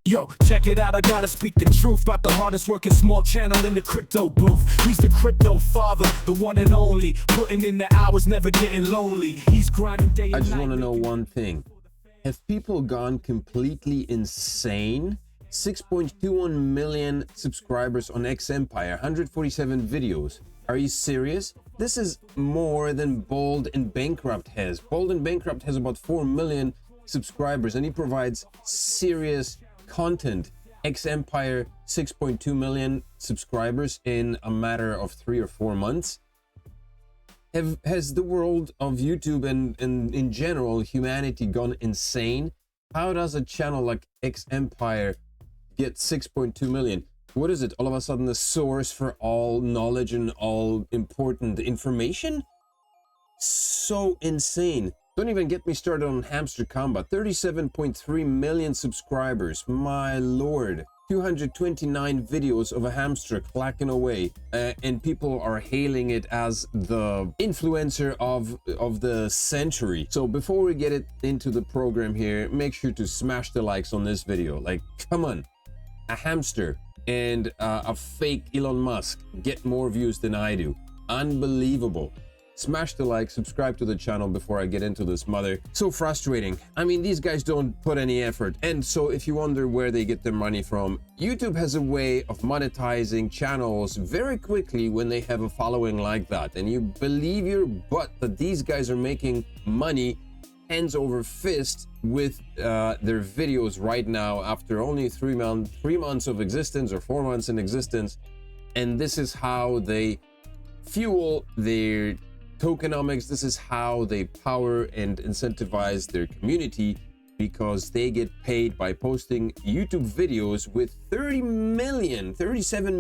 Yo, check it out, I gotta speak the truth about the hardest working small channel in the crypto booth. He's the crypto father, the one and only, putting in the hours, never getting lonely. He's grinding day and night. I just want to know one thing. Have people gone completely insane? 6.21 million subscribers on XEmpire, 147 videos. Are you serious? This is more than Bold and Bankrupt has. Bold and Bankrupt has about 4 million subscribers and he provides serious content. XEmpire 6.2 million subscribers in a matter of 3 or 4 months. Has the world of YouTube and in general humanity gone insane? How does a channel like XEmpire get 6.2 million? What is it? All of a sudden the source for all knowledge and all important information? So insane. Don't even get me started on Hamster Kombat. 37.3 million subscribers. My lord. 229 videos of a hamster clacking away. And people are hailing it as the influencer of the century. So before we get it into the program here, make sure to smash the likes on this video. Like, come on. A hamster and a fake Elon Musk get more views than I do. Unbelievable. Smash the like, subscribe to the channel before I get into this mother. So frustrating. I mean, these guys don't put any effort. And so if you wonder where they get their money from, YouTube has a way of monetizing channels very quickly when they have a following like that. And you believe your butt that these guys are making money hands over fist with their videos right now after only 3 months of existence or 4 months in existence. And this is how they fuel their tokenomics. This is how they power and incentivize their community, because they get paid by posting YouTube videos with 37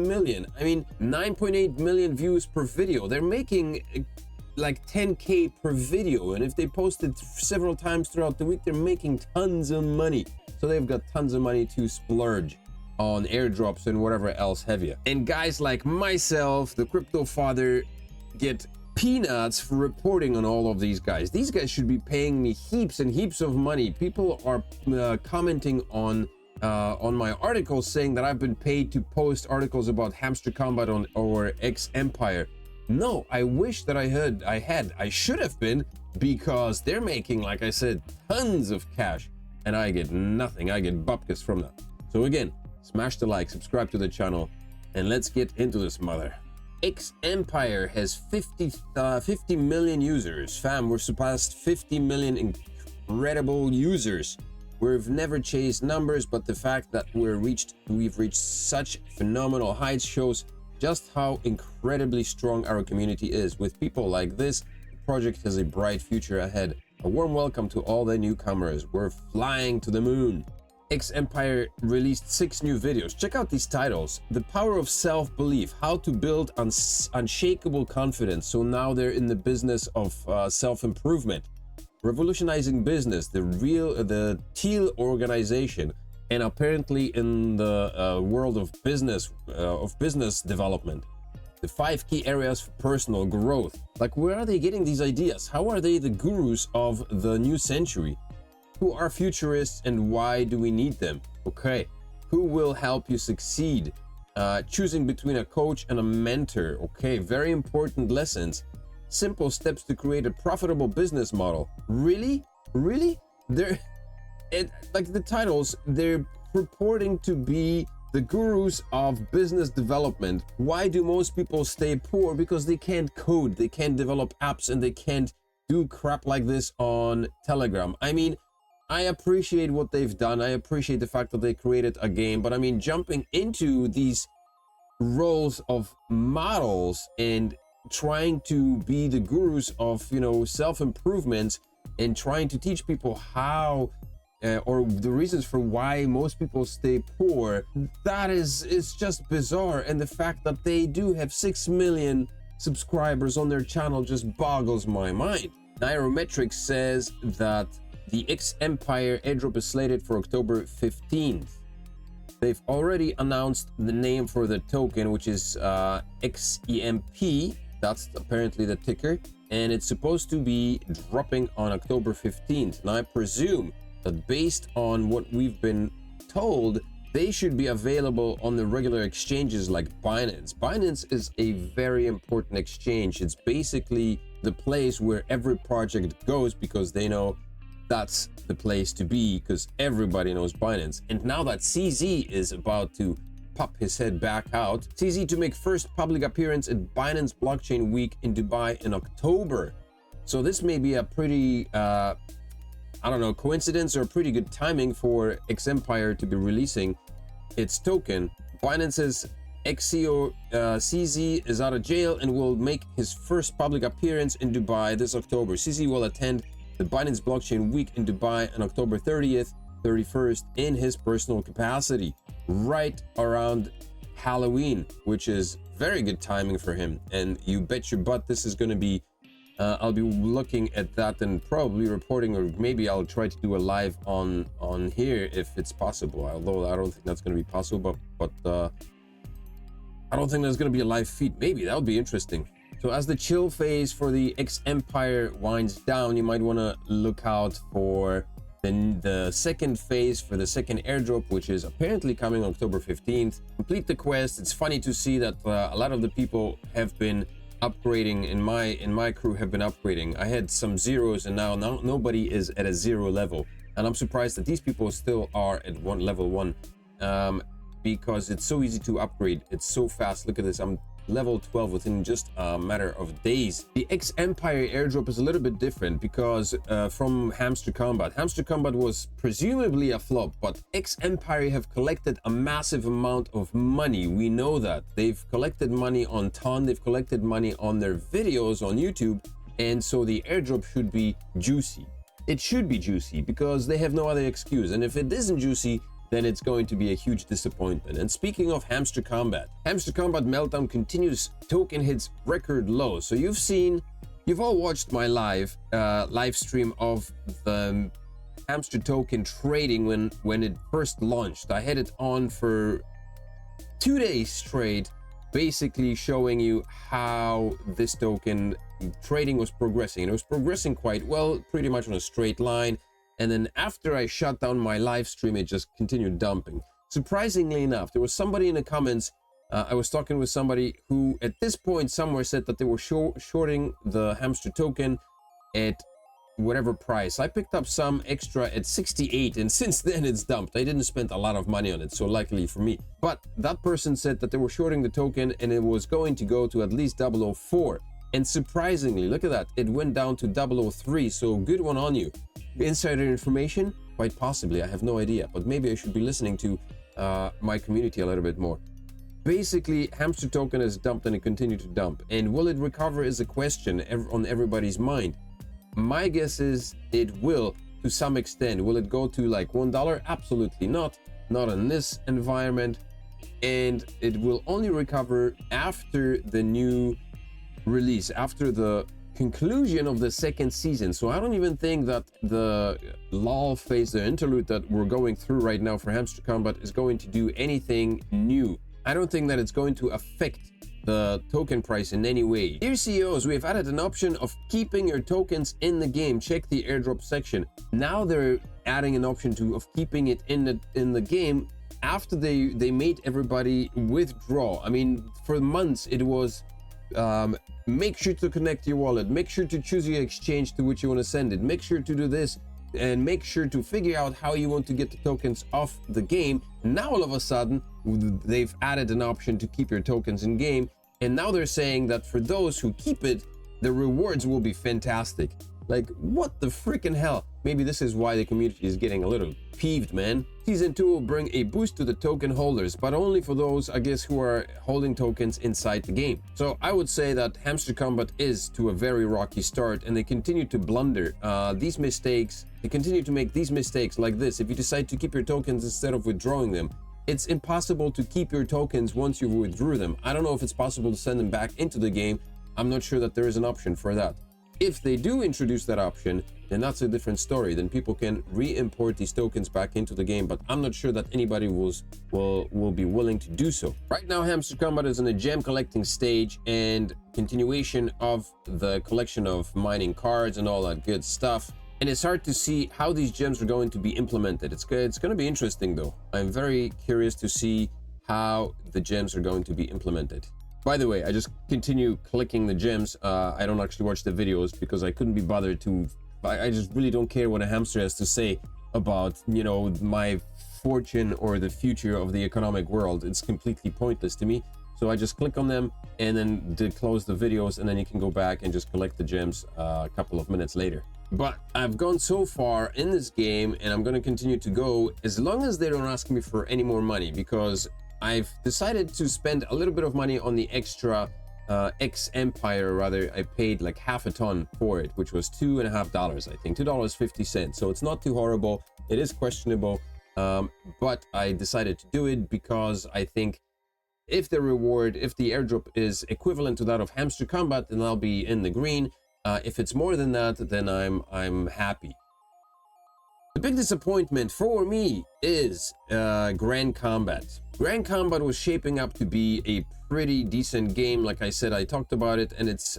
million, I mean 9.8 million views per video. They're making like 10k per video, and if they post it several times throughout the week, they're making tons of money. So they've got tons of money to splurge on airdrops and whatever else have you. And guys like myself, the crypto father, get peanuts for reporting on all of these guys. These guys should be paying me heaps and heaps of money. People are commenting on my articles saying that I've been paid to post articles about Hamster Kombat or XEmpire. No, I wish that I should have been, because they're making, like I said, tons of cash and I get nothing. I get bupkis from that. So again, smash the like, subscribe to the channel, and let's get into this mother. XEmpire has 50 million users. Fam, we're surpassed 50 million incredible users. We've never chased numbers, but the fact that we've reached such phenomenal heights shows just how incredibly strong our community is. With people like this, the project has a bright future ahead. A warm welcome to all the newcomers. We're flying to the moon. XEmpire released 6 new videos. Check out these titles: The Power of Self-Belief, How to Build Unshakable Confidence. So now they're in the business of self-improvement. Revolutionizing Business, the Teal organization, and apparently in the world of business development. The 5 key areas for personal growth. Like, where are they getting these ideas? How are they the gurus of the new century? Who are futurists and why do we need them? Okay. Who will help you succeed? Choosing between a coach and a mentor. Okay, very important lessons. Simple steps to create a profitable business model. Really? Like the titles, they're purporting to be the gurus of business development. Why do most people stay poor? Because they can't code, they can't develop apps, and they can't do crap like this on Telegram. I mean, I appreciate what they've done. I appreciate the fact that they created a game, but I mean, jumping into these roles of models and trying to be the gurus of, you know, self-improvement and trying to teach people how or the reasons for why most people stay poor, that is just bizarre. And the fact that they do have 6 million subscribers on their channel just boggles my mind. Nairametrics says that the XEmpire airdrop is slated for October 15th. They've already announced the name for the token, which is XEMP. That's apparently the ticker, and it's supposed to be dropping on October 15th. Now I presume that based on what we've been told, they should be available on the regular exchanges like Binance. Binance is a very important exchange. It's basically the place where every project goes because they know that's the place to be, because everybody knows Binance. And now that CZ is about to pop his head back out, CZ to make first public appearance at Binance Blockchain Week in Dubai in October. So this may be a pretty I don't know, coincidence or pretty good timing for XEmpire to be releasing its token. Binance's ex-CEO CZ is out of jail and will make his first public appearance in Dubai this October. CZ will attend the Binance Blockchain Week in Dubai on October 30th, 31st in his personal capacity, right around Halloween, which is very good timing for him. And you bet your butt this is going to be I'll be looking at that and probably reporting, or maybe I'll try to do a live on here if it's possible, although I don't think that's going to be possible, but I don't think there's going to be a live feed. Maybe that would be interesting. So as the chill phase for the XEmpire winds down, you might want to look out for the second phase for the second airdrop, which is apparently coming October 15th. Complete the quest. It's funny to see that a lot of the people have been upgrading in my crew have been upgrading. I had some zeros, and now nobody is at a 0 level, and I'm surprised that these people still are at level 1 because it's so easy to upgrade. It's so fast. Look at this, I'm level 12 within just a matter of days. The XEmpire airdrop is a little bit different because from Hamster Kombat. Hamster Kombat was presumably a flop, but XEmpire have collected a massive amount of money. We know that. They've collected money on Ton, they've collected money on their videos on YouTube, and so the airdrop should be juicy. It should be juicy because they have no other excuse, and if it isn't juicy, then it's going to be a huge disappointment. And speaking of Hamster Kombat meltdown continues. Token hits record low. So you've all watched my live stream of the Hamster token trading when it first launched. I had it on for 2 days straight, basically showing you how this token trading was progressing. And it was progressing quite well, pretty much on a straight line. And then after I shut down my live stream, it just continued dumping. Surprisingly enough, there was somebody in the comments, I was talking with somebody who at this point somewhere said that they were shorting the Hamster token at whatever price. I picked up some extra at 68, and since then it's dumped. I didn't spend a lot of money on it, so luckily for me. But that person said that they were shorting the token and it was going to go to at least 004. And surprisingly, look at that, it went down to 003, so good one on you. Insider information? Quite possibly, I have no idea, but maybe I should be listening to my community a little bit more. Basically, Hamster token is dumped and it continued to dump. And will it recover is a question on everybody's mind. My guess is it will to some extent. Will it go to like $1? Absolutely not. Not in this environment. And it will only recover after the new release, after the conclusion of the second season. So I don't even think that the lull phase, the interlude that we're going through right now for Hamster Kombat is going to do anything new. I don't think that it's going to affect the token price in any way. Dear CEOs, we have added an option of keeping your tokens in the game. Check the airdrop section. Now they're adding an option of keeping it in the game after they made everybody withdraw. I mean, for months it was make sure to connect your wallet, make sure to choose your exchange to which you want to send it, make sure to do this, and make sure to figure out how you want to get the tokens off the game. Now all of a sudden they've added an option to keep your tokens in game, and now they're saying that for those who keep it, the rewards will be fantastic. Like, what the freaking hell? Maybe this is why the community is getting a little peeved, man. Season 2 will bring a boost to the token holders, but only for those, I guess, who are holding tokens inside the game. So I would say that Hamster Kombat is to a very rocky start, and they continue to blunder these mistakes. They continue to make these mistakes like this. If you decide to keep your tokens instead of withdrawing them, it's impossible to keep your tokens once you withdrew them. I don't know if it's possible to send them back into the game. I'm not sure that there is an option for that. If they do introduce that option, then that's a different story. Then people can re-import these tokens back into the game, but I'm not sure that anybody will be willing to do so. Right now, Hamster Kombat is in a gem collecting stage and continuation of the collection of mining cards and all that good stuff. And it's hard to see how these gems are going to be implemented. It's going to be interesting though. I'm very curious to see how the gems are going to be implemented. By the way, I just continue clicking the gems. I don't actually watch the videos because I couldn't be bothered to. I just really don't care what a hamster has to say about, you know, my fortune or the future of the economic world. It's completely pointless to me. So I just click on them and then close the videos, and then you can go back and just collect the gems a couple of minutes later. But I've gone so far in this game, and I'm going to continue to go as long as they don't ask me for any more money, because I've decided to spend a little bit of money on the extra XEmpire. Rather, I paid like half a ton for it, which was $2.50, I think, $2.50. So it's not too horrible. It is questionable, but I decided to do it because I think if the airdrop is equivalent to that of Hamster Kombat, then I'll be in the green. If it's more than that, then I'm happy. The big disappointment for me is Grand Kombat. Grand Kombat was shaping up to be a pretty decent game. Like I said, I talked about it, and it's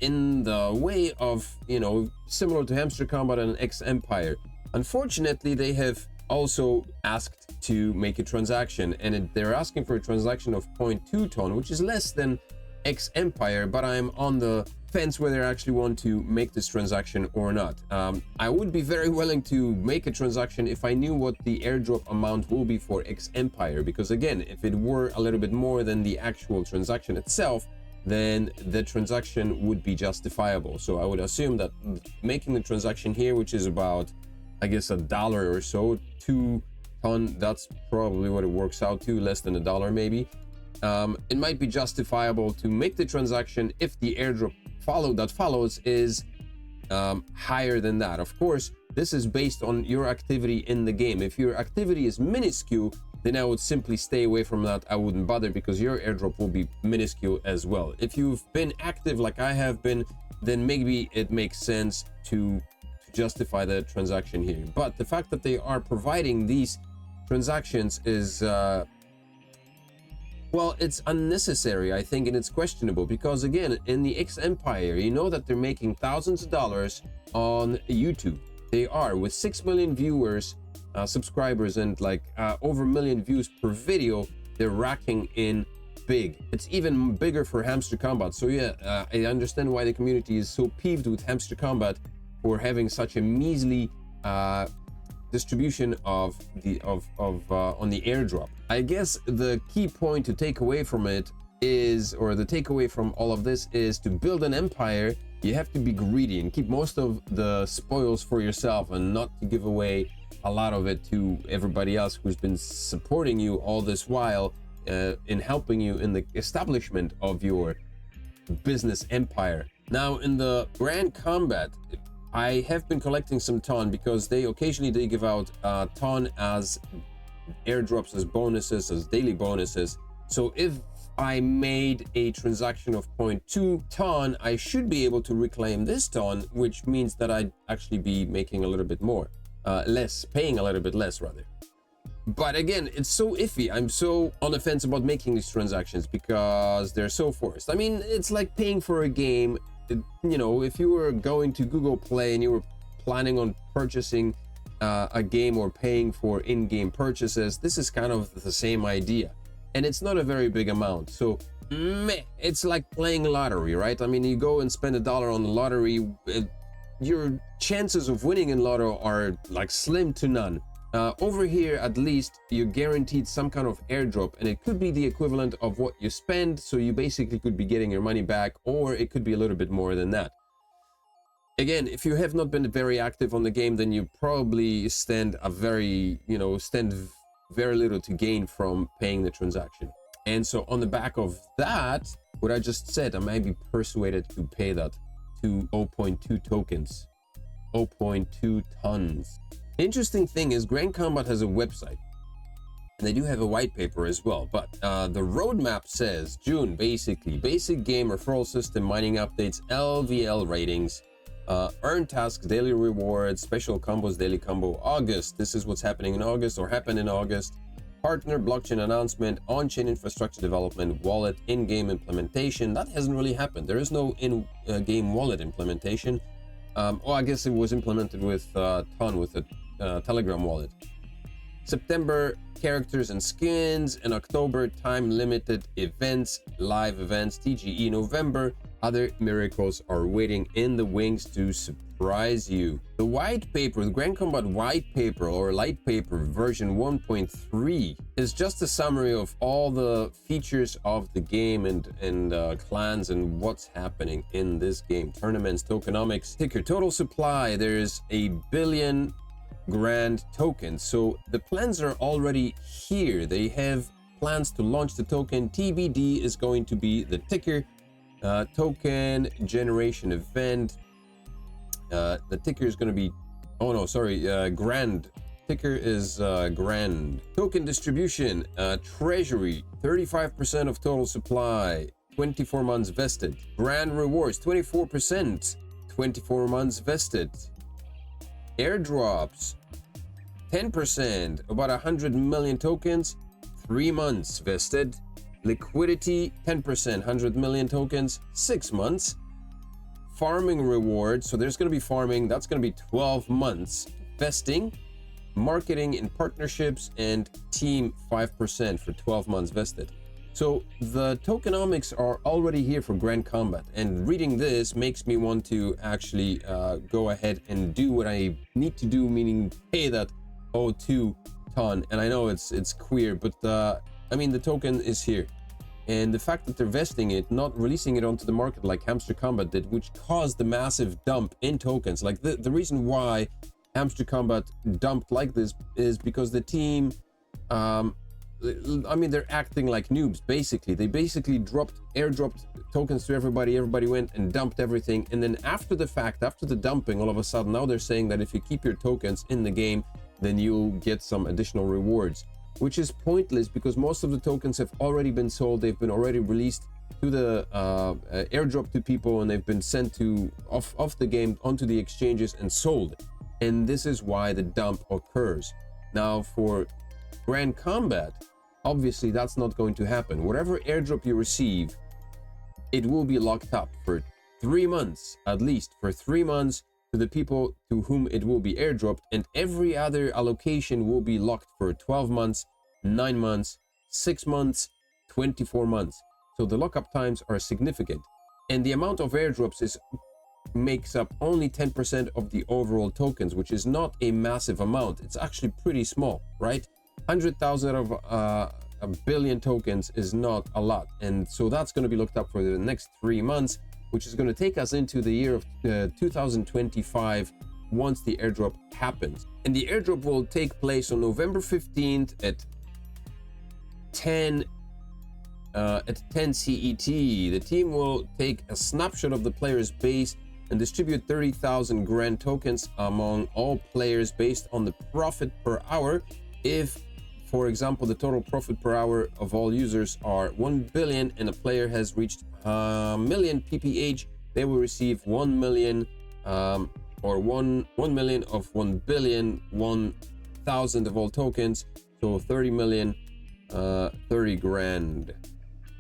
in the way of, you know, similar to Hamster Kombat and XEmpire. Unfortunately, they have also asked to make a transaction, and they're asking for a transaction of 0.2 ton, which is less than XEmpire, but I'm on the fence whether I actually want to make this transaction or not. I would be very willing to make a transaction if I knew what the airdrop amount will be for XEmpire, because again, if it were a little bit more than the actual transaction itself, then the transaction would be justifiable. So I would assume that making the transaction here, which is about, I guess, $1 or so, 2 ton, that's probably what it works out to, less than $1 maybe. It might be justifiable to make the transaction if the airdrop that follows is higher than that. Of course, this is based on your activity in the game. If your activity is minuscule, then I would simply stay away from that. I wouldn't bother, because your airdrop will be minuscule as well. If you've been active like I have been, then maybe it makes sense to justify the transaction here. But the fact that they are providing these transactions is well, it's unnecessary, I think, and it's questionable, because again, in the XEmpire, you know that they're making thousands of dollars on YouTube. They are, with 6 million viewers, subscribers, and like over 1 million views per video. They're racking in big. It's even bigger for Hamster Kombat. So yeah, I understand why the community is so peeved with Hamster Kombat for having such a measly distribution of on the airdrop. I guess the key point to take away from it is, or the takeaway from all of this is, to build an empire, you have to be greedy and keep most of the spoils for yourself, and not to give away a lot of it to everybody else who's been supporting you all this while, in helping you in the establishment of your business empire. Now, in the Grand Kombat, I have been collecting some ton, because they occasionally give out ton as airdrops, as bonuses, as daily bonuses. So if I made a transaction of 0.2 ton, I should be able to reclaim this ton, which means that I'd actually be making a little bit more, paying a little bit less rather. But again, it's so iffy. I'm so on the fence about making these transactions because they're so forced. I mean, it's like paying for a game. You know, if you were going to Google Play and you were planning on purchasing a game or paying for in-game purchases, this is kind of the same idea, and it's not a very big amount. So it's like playing lottery, right? I mean, you go and spend $1 on the lottery, your chances of winning in lotto are like slim to none. Over here, at least, you're guaranteed some kind of airdrop, and it could be the equivalent of what you spend, so you basically could be getting your money back, or it could be a little bit more than that. Again, if you have not been very active on the game, then you probably stand very little to gain from paying the transaction. And so on the back of that, what I just said, I might be persuaded to pay that to 0.2 tokens, 0.2 tons. The interesting thing is Grand Kombat has a website, and they do have a white paper as well, but the roadmap says June, basically, basic game referral system, mining updates, LVL ratings, earn tasks, daily rewards, special combos, daily combo. August, this is what's happening in August, or happened in August. Partner blockchain announcement, on-chain infrastructure development, wallet, in-game implementation. That hasn't really happened. There is no in-game wallet implementation. Oh, I guess it was implemented with Ton, with a Telegram wallet. September, characters and skins. In October, time limited events, live events. TGE November, other miracles are waiting in the wings to surprise you. The white paper, the Grand Kombat white paper or light paper version 1.3 is just a summary of all the features of the game and clans and what's happening in this game. Tournaments, tokenomics, ticker total supply. There's a billion grand tokens, so the plans are already here. They have plans to launch the token. TBD is going to be the ticker token generation event. The ticker is going to be, oh no, sorry, grand. Ticker is grand. Token distribution, treasury, 35% of total supply, 24 months vested. Grand rewards, 24%, 24 months vested. Airdrops, 10%, about 100 million tokens, 3 months vested. Liquidity, 10%, 100 million tokens, 6 months. Farming rewards, so there's going to be farming, that's going to be 12 months vesting. Marketing and partnerships and team, 5% for 12 months vested. So the tokenomics are already here for Grand Kombat, and reading this makes me want to actually go ahead and do what I need to do, meaning pay that 0.2 ton. And I know it's queer, but I mean, the token is here, and the fact that they're vesting it, not releasing it onto the market like Hamster Kombat did, which caused the massive dump in tokens. Like the reason why Hamster Kombat dumped like this is because the team, I mean, they're acting like noobs. Basically, they basically airdropped tokens to everybody. Everybody went and dumped everything, and then after the fact, after the dumping, all of a sudden now they're saying that if you keep your tokens in the game, then you'll get some additional rewards, which is pointless because most of the tokens have already been sold. They've been already released to the airdrop to people, and they've been sent to off the game onto the exchanges and sold. And this is why the dump occurs. Now for Grand Kombat, obviously that's not going to happen. Whatever airdrop you receive, it will be locked up for 3 months, at least for 3 months, to the people to whom it will be airdropped, and every other allocation will be locked for 12 months, 9 months, 6 months, 24 months. So the lockup times are significant, and the amount of airdrops makes up only 10% of the overall tokens, which is not a massive amount. It's actually pretty small, right? 100,000 out of a billion tokens is not a lot, and so that's going to be looked up for the next 3 months, which is going to take us into the year of 2025 once the airdrop happens. And the airdrop will take place on November 15th at 10 CET. The team will take a snapshot of the player's base and distribute 30,000 grand tokens among all players based on the profit per hour. If, for example, the total profit per hour of all users are 1 billion and a player has reached a million PPH, they will receive 1 million or 1 million of 1 billion, 1,000 of all tokens. So 30 million, 30 grand,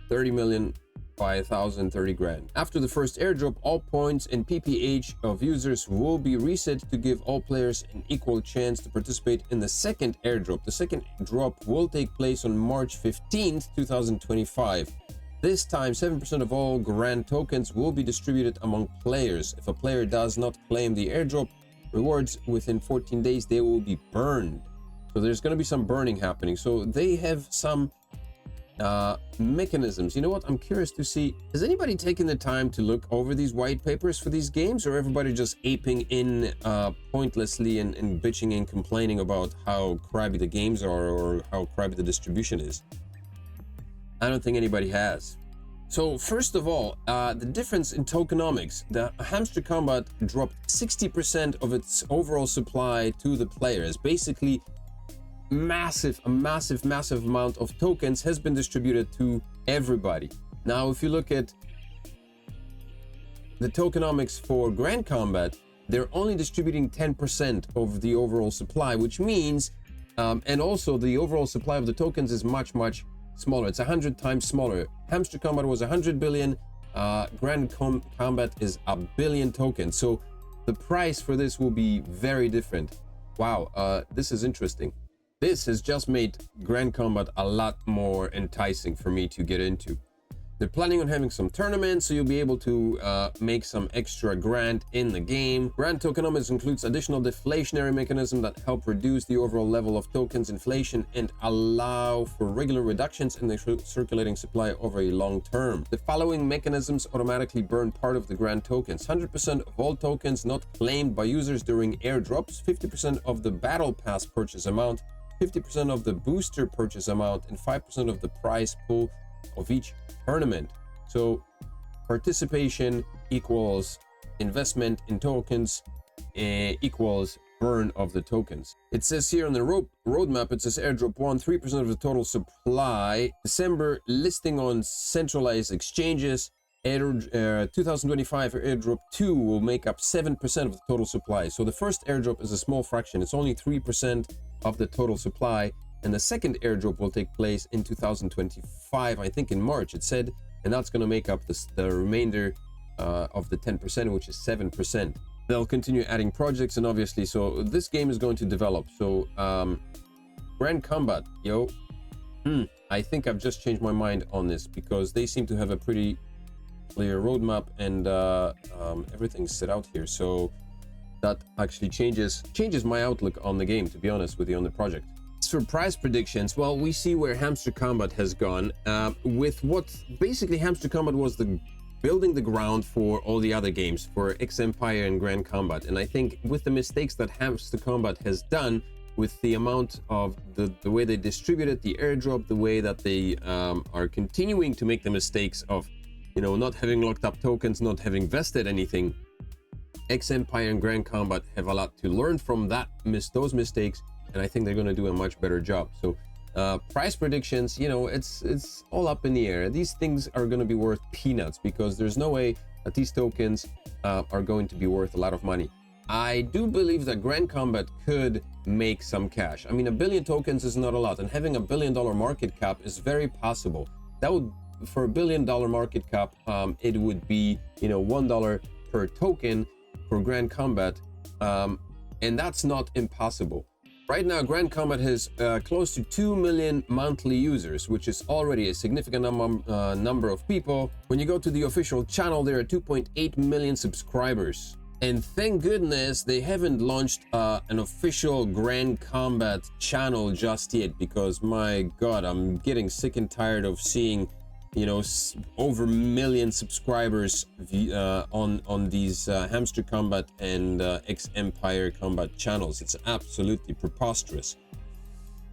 30 million by 1,000, 30 grand. After the first airdrop, all points and PPH of users will be reset to give all players an equal chance to participate in the second airdrop. The second drop will take place on March 15th, 2025. This time, 7% of all grand tokens will be distributed among players. If a player does not claim the airdrop rewards within 14 days, they will be burned. So there's going to be some burning happening. So they have some mechanisms. You know what, I'm curious to see, has anybody taken the time to look over these white papers for these games, or everybody just aping in pointlessly and bitching and complaining about how crabby the games are or how crabby the distribution is? I don't think anybody has. So first of all, the difference in tokenomics. The Hamster Kombat dropped 60% of its overall supply to the players. Basically, a massive amount of tokens has been distributed to everybody. Now, if you look at the tokenomics for Grand Kombat, they're only distributing 10% of the overall supply, which means, and also the overall supply of the tokens is much smaller. It's 100 times smaller. Hamster Kombat was 100 billion. Grand Kombat is a billion tokens. So the price for this will be very different. Wow, this is interesting. This has just made Grand Kombat a lot more enticing for me to get into. They're planning on having some tournaments, so you'll be able to make some extra grand in the game. Grand tokenomics includes additional deflationary mechanisms that help reduce the overall level of tokens inflation and allow for regular reductions in the circulating supply over a long term. The following mechanisms automatically burn part of the grand tokens: 100% of all tokens not claimed by users during airdrops, 50% of the battle pass purchase amount, 50% of the booster purchase amount, and 5% of the prize pool of each tournament. So participation equals investment in tokens equals burn of the tokens. It says here on the roadmap, it says airdrop 1, 3% of the total supply. December listing on centralized exchanges. 2025 airdrop 2 will make up 7% of the total supply. So the first airdrop is a small fraction. It's only 3% of the total supply. And the second airdrop will take place in 2025, I think in March, it said, and that's going to make up the remainder of the 10%, which is 7%. They'll continue adding projects, and obviously, so this game is going to develop. So Grand Kombat, I think I've just changed my mind on this, because they seem to have a pretty clear roadmap, and everything's set out here. So that actually changes my outlook on the game, to be honest with you, on the project. For price predictions, well, we see where Hamster Kombat has gone with what basically Hamster Kombat was building the ground for all the other games, for XEmpire and Grand Kombat. And I think with the mistakes that Hamster Kombat has done, with the amount of the way they distributed the airdrop, the way that they are continuing to make the mistakes of, not having locked up tokens, not having vested anything, XEmpire and Grand Kombat have a lot to learn from those mistakes. And I think they're going to do a much better job. So price predictions, it's all up in the air. These things are going to be worth peanuts, because there's no way that these tokens are going to be worth a lot of money. I do believe that Grand Kombat could make some cash. I mean, 1 billion tokens is not a lot, and having $1 billion market cap is very possible. That would, for $1 billion market cap, it would be, $1 per token for Grand Kombat, and that's not impossible. Right now, Grand Kombat has close to 2 million monthly users, which is already a significant number of people. When you go to the official channel, there are 2.8 million subscribers. And thank goodness they haven't launched an official Grand Kombat channel just yet, because my God, I'm getting sick and tired of seeing, over 1 million subscribers on these Hamster Kombat and XEmpire Kombat channels. It's absolutely preposterous.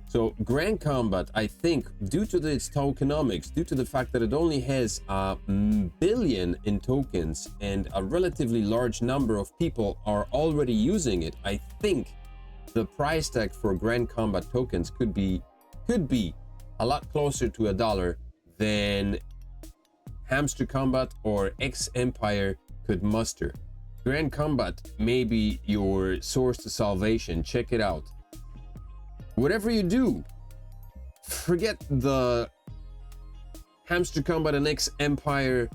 So Grand Kombat, I think, due to its tokenomics, due to the fact that it only has 1 billion in tokens and a relatively large number of people are already using it, I think the price tag for Grand Kombat tokens could be a lot closer to $1 than Hamster Kombat or XEmpire could muster. Grand Kombat may be your source to salvation. Check it out. Whatever you do, forget the Hamster Kombat and XEmpire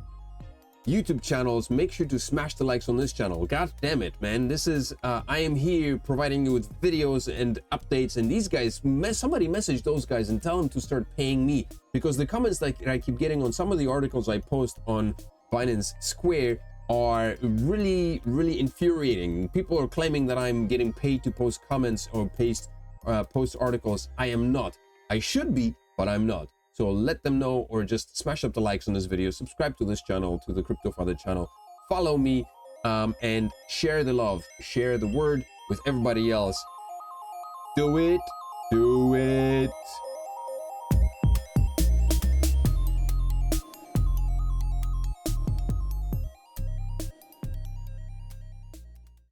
YouTube channels. Make sure to smash the likes on this channel. God damn it, man. This is I am here providing you with videos and updates, and these guys, somebody message those guys and tell them to start paying me, because the comments that I keep getting on some of the articles I post on Binance Square are really infuriating. People are claiming that I'm getting paid to post comments or post articles. I am not. I should be, but I'm not. So let them know, or just smash up the likes on this video, subscribe to this channel, to the Crypto Father channel, follow me, and share the love, share the word with everybody else. Do it.